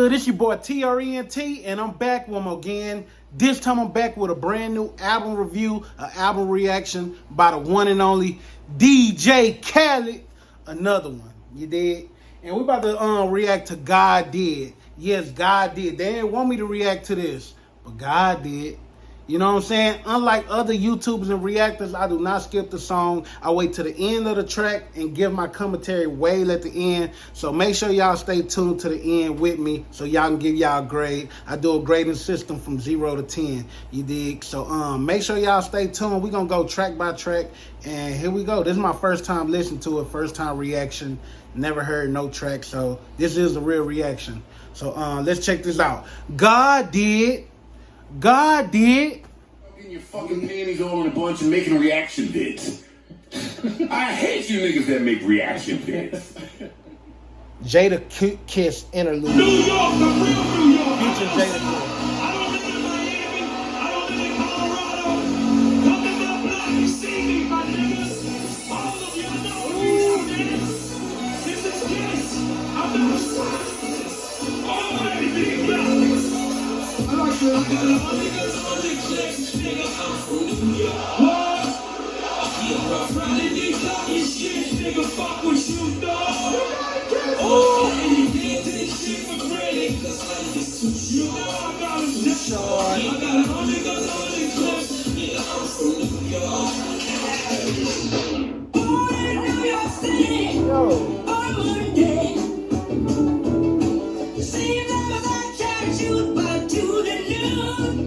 good? It's your boy TRENT, and I'm back one more again. This time I'm back with a brand new album review, an album reaction by the one and only DJ Khaled. Another one, you did? And we about to react to God Did. Yes, God did. They didn't want me to react to this, but God did. You know what I'm saying? Unlike other YouTubers and reactors, I do not skip the song. I wait to the end of the track and give my commentary way at the end. So make sure y'all stay tuned to the end with me so y'all can give y'all a grade. I do a grading system from 0 to 10. You dig? So make sure y'all stay tuned. We're going to go track by track. And here we go. This is my first time listening to it. First time reaction. Never heard no track. So this is a real reaction. So let's check this out. God did. God did. Getting your fucking panties all in a bunch and making reaction vids. I hate you niggas that make reaction vids. JADAKISS Interlude. New York, the real New York. Featuring JADAKISS. I don't live in Miami. I don't live in Colorado. Come to my block and see me, my niggas. All of y'all know who it is. This is Kiss. I'm not responsible. Already being back. I got a hundred clicks, nigga, I'm from New York. What? Yeah, rough riding these talking shit, nigga, fuck what you thought. Oh, and you did this shit for credit, cause life is too short. You know I got a zip. I got a hundred clips, nigga, I'm from New York. Born in New York City, on Monday. Seems I was at church, you but to the noon.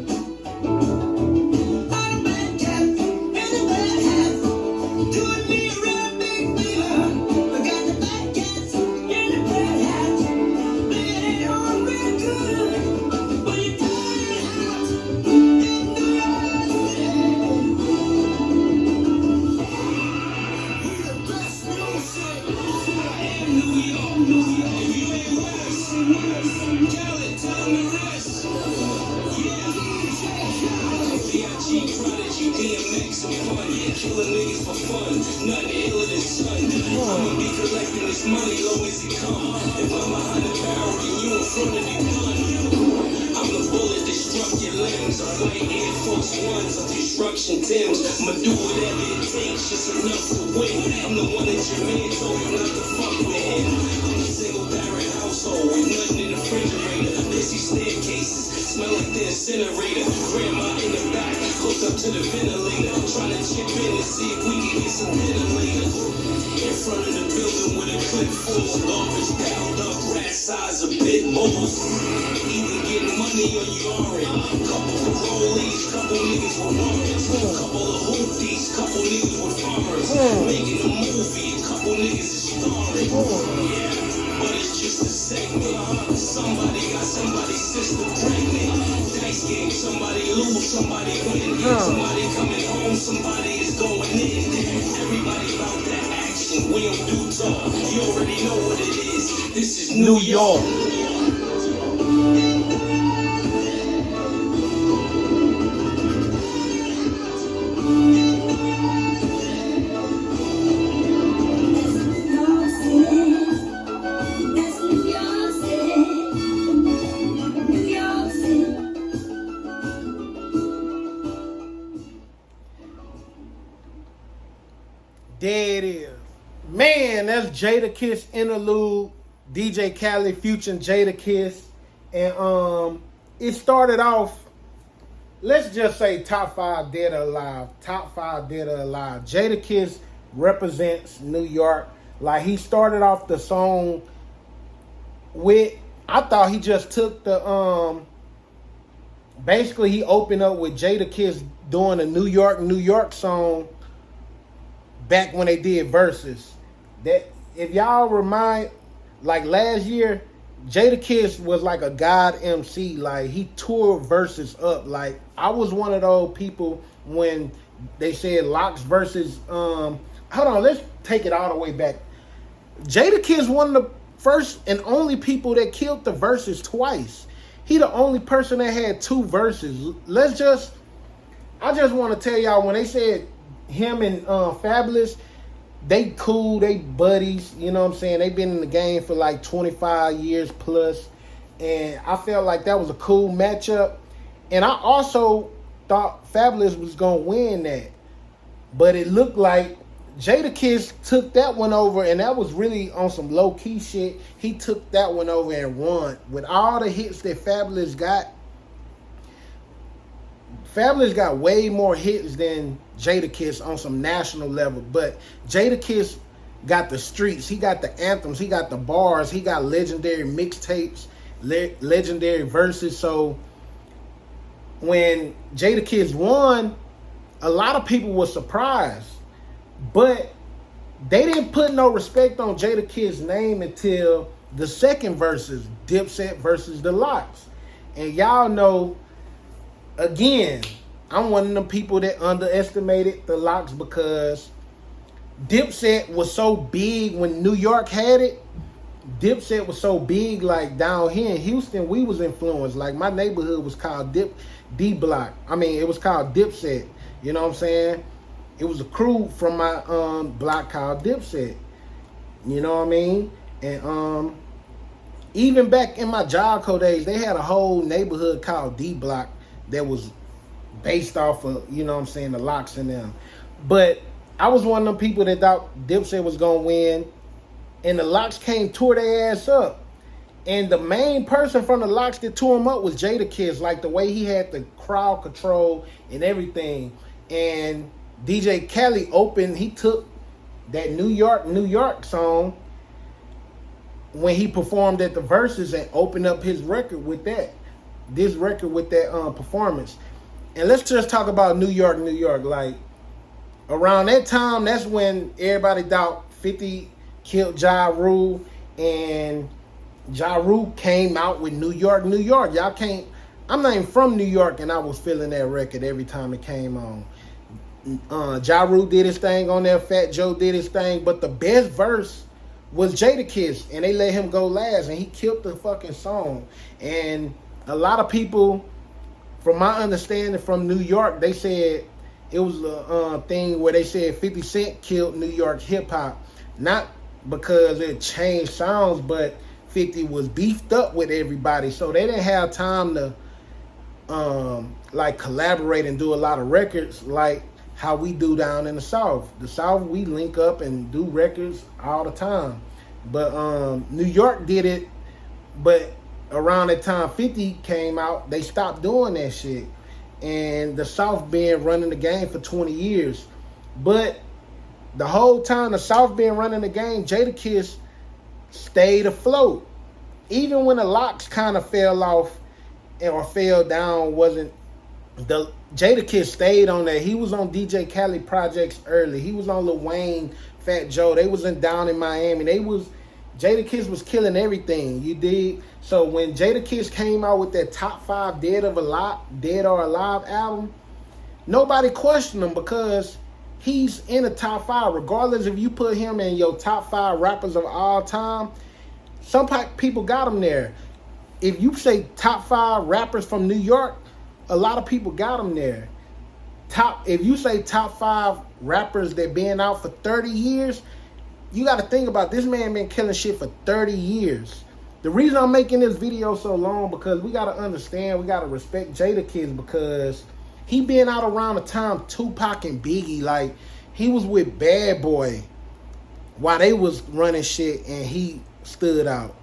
Killing niggas for fun, nothing iller than sun. I'ma be collecting this money long as it come. If I'm behind the barrel, then you in front of the gun. I'm the bullet that struck your limbs. I'm white Air Force Ones of destruction Timbs. I'ma do whatever it takes, just enough to win. I'm the one that your man told you not to fuck with him. I'm a single parent household with nothing in the refrigerator. Busy staircases, smell like the incinerator. Grandma in the back, hooked up to the ventilator. Trying to chip in and see if we can get some ventilators. In front of the building with a clip full of garbage piled up, rat size a bit moles. Either getting money or you aren't. Couple of rollies, couple niggas with warrants. Couple of hoopies, couple niggas with farmers. Making a movie, a couple niggas is starring. Yeah, but it's just a segment. Somebody got somebody's sister pregnant. Dice game, somebody lose, somebody win. Somebody coming home, somebody is going in. Everybody about that action, we don't do talk. You already know what it is. This is New York. There it is. Man, that's JADAKISS Interlude, DJ Khaled featuring JADAKISS. And it started off, let's just say top 5 dead or alive. Top 5 dead or alive. JADAKISS represents New York. Like, he started off the song with, I thought he just took the basically he opened up with JADAKISS doing a New York song back when they did verses. That, if y'all remind, like last year, JADAKISS was like a god MC. Like, he toured verses up. Like, I was one of those people when they said Locks versus hold on, let's take it all the way back. JADAKISS one of the first and only people that killed the verses twice. He the only person that had 2 verses. I just want to tell y'all, when they said him and Fabulous, they cool, they buddies, you know what I'm saying? They've been in the game for like 25 years plus. And I felt like that was a cool matchup. And I also thought Fabulous was going to win that. But it looked like Jadakiss took that one over, and that was really on some low-key shit. He took that one over and won. With all the hits that Fabulous got way more hits than Jadakiss on some national level. But Jadakiss got the streets. He got the anthems. He got the bars. He got legendary mixtapes, legendary verses. So when Jadakiss won, a lot of people were surprised. But they didn't put no respect on Jadakiss' name until the second versus, Dipset versus the Lox. And y'all know, again, I'm one of them people that underestimated the Lox because Dipset was so big when New York had it. Dipset was so big, like down here in Houston, we was influenced. Like my neighborhood was called D Block. I mean, it was called Dipset. You know what I'm saying? It was a crew from my block called Dipset. You know what I mean? And even back in my job code days, they had a whole neighborhood called D Block that was based off of, you know what I'm saying, the Lox in them. But I was one of them people that thought Dipset was gonna win, and the Lox came, tore their ass up. And the main person from the Lox that tore him up was Jadakiss, like the way he had the crowd control and everything. And DJ Khaled opened, he took that New York song when he performed at the Versus and opened up his record with that. This record with that performance. And let's just talk about New York. Like, around that time, that's when everybody thought 50 killed Ja Rule, and Ja Rule came out with New York. Y'all can't, I'm not even from New York, and I was feeling that record every time it came on. Ja Rule did his thing on there, Fat Joe did his thing, but the best verse was Jadakiss, and they let him go last, and he killed the fucking song. And a lot of people, from my understanding from New York, they said it was a thing where they said 50 Cent killed New York hip-hop. Not because it changed sounds, but 50 was beefed up with everybody, so they didn't have time to like collaborate and do a lot of records like how we do down in the South. The South, we link up and do records all the time. But New York did it, but around the time 50 came out, they stopped doing that shit. And the South been running the game for 20 years. But the whole time the South been running the game, Jadakiss stayed afloat. Even when the Lox kind of fell off or fell down, Jadakiss stayed on there. He was on DJ Khaled projects early. He was on Lil Wayne, Fat Joe. They was down in Miami. Jadakiss was killing everything. You dig? So when Jadakiss came out with that top 5 Dead or Alive album, nobody questioned him because he's in the top 5. Regardless if you put him in your top 5 rappers of all time, some people got him there. If you say top 5 rappers from New York, a lot of people got him there. If you say top 5 rappers that been out for 30 years, you got to think about this man been killing shit for 30 years. The reason I'm making this video so long because we got to understand, we got to respect Jadakiss because he been out around the time Tupac and Biggie. Like, he was with Bad Boy while they was running shit and he stood out.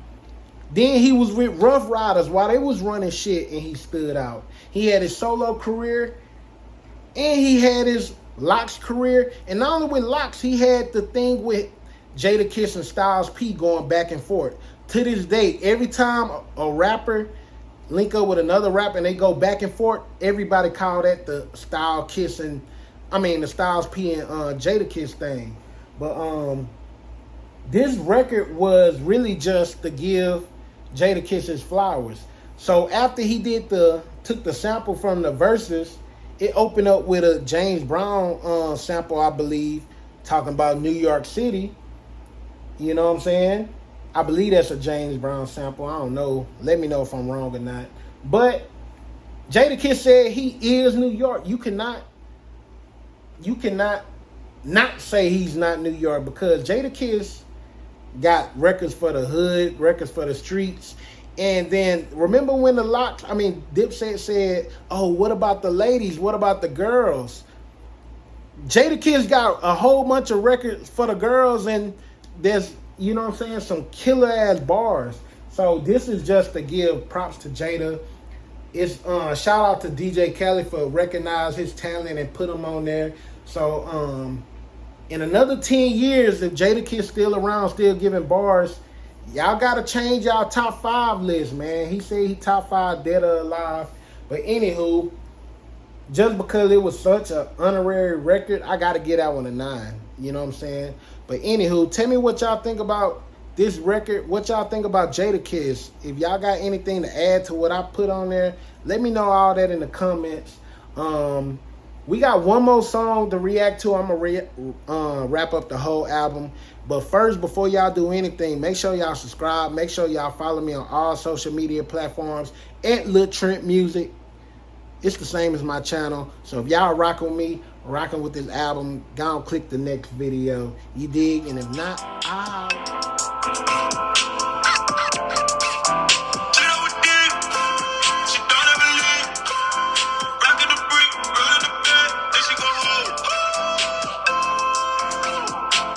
Then he was with Rough Riders while they was running shit and he stood out. He had his solo career and he had his Lox career. And not only with Lox, he had the thing with Jadakiss and Styles P going back and forth. To this day, every time a rapper link up with another rapper and they go back and forth, everybody call that the the Styles P and Jadakiss thing. But this record was really just to give Jadakiss his flowers. So after he took the sample from the Versus, it opened up with a James Brown sample, I believe, talking about New York City. You know what I'm saying? I believe that's a James Brown sample. I don't know. Let me know if I'm wrong or not. But Jadakiss said he is New York. You cannot not say he's not New York because Jadakiss got records for the hood, records for the streets, And then remember when Dipset said, "Oh, what about the ladies? What about the girls?" Jadakiss got a whole bunch of records for the girls, and there's, you know what I'm saying, some killer ass bars. So this is just to give props to Jada. It's shout out to DJ Khaled for recognize his talent and put him on there. So in another 10 years, if Jadakiss still around, still giving bars, y'all gotta change y'all top 5 list, man. He said he top 5 dead or alive. But anywho, just because it was such an honorary record, I gotta get that one a 9. You know what I'm saying? But anywho, tell me what y'all think about this record. What y'all think about Jadakiss? If y'all got anything to add to what I put on there, let me know all that in the comments. We got one more song to react to. I'm gonna wrap up the whole album. But first, before y'all do anything, make sure y'all subscribe. Make sure y'all follow me on all social media platforms at Liltrentmusik. It's the same as my channel. So if y'all rocking with me, rocking with this album, go and click the next video. You dig? And if not,